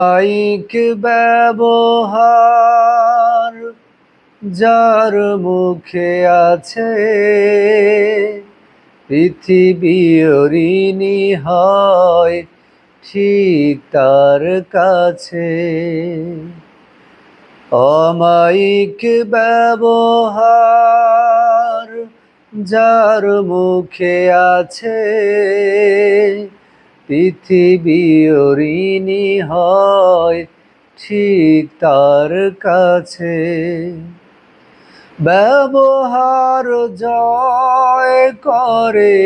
Mic ব্যবহার যার মুখে আছে, পৃথিবী ঋণী হয় ঠিক তার কাছে। অমাইক ব্যবহার যার মুখে আছে, পৃথিবী ঋণী হয় ঠিক তার কাছে। ব্যবহার জয় করে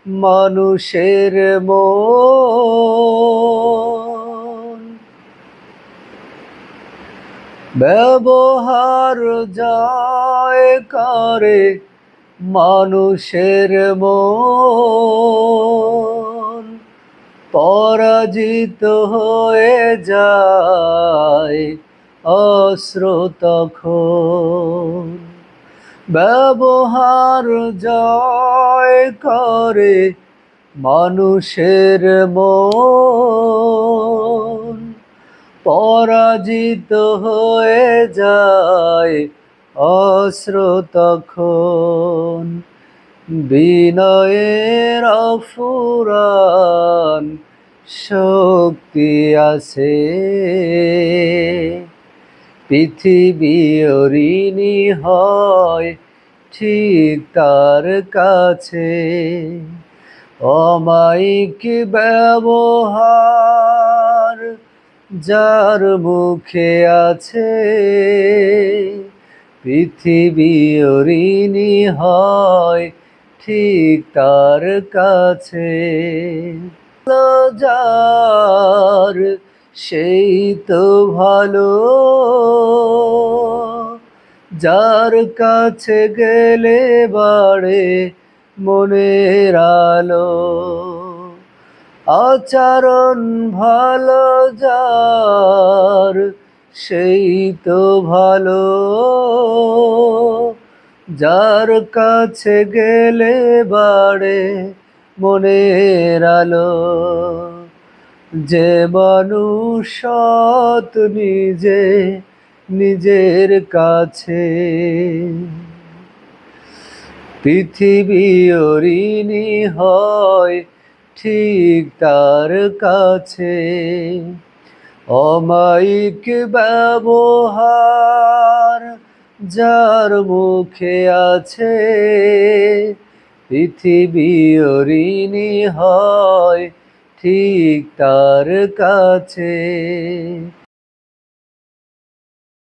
মানুষের মন, ব্যবহার জয় করে মানুষের মন, পরাজিত হয়ে যায় অস্ত্র তখন। ব্যবহার জয় করে মানুষের মন, পরাজিত হয়ে যায় অস্ত্র তখন। বিনয়ের অফুরান শক্তি আছে, পৃথিবী ঋণী হয় ঠিক তার কাছে। অমাইক ব্যবহার যার মুখে আছে, পৃথিবী ঋণী হয় ঠিক তার কাছে। যার সেই তো ভালো, যার কাছে গেলে বাড়ে মনের আলো। আচরণ ভালো যার সেই তো ভালো, যার কাছে গেলে বাড়ে মনের আলো। যে মানুষ সৎ নিজের কাছে, পৃথিবী ঋণী হয় ঠিক তার কাছে। অমাইক ব্যবহার যার মুখে আছে, পৃথিবী ঋণী হয় ঠিক তার কাছে।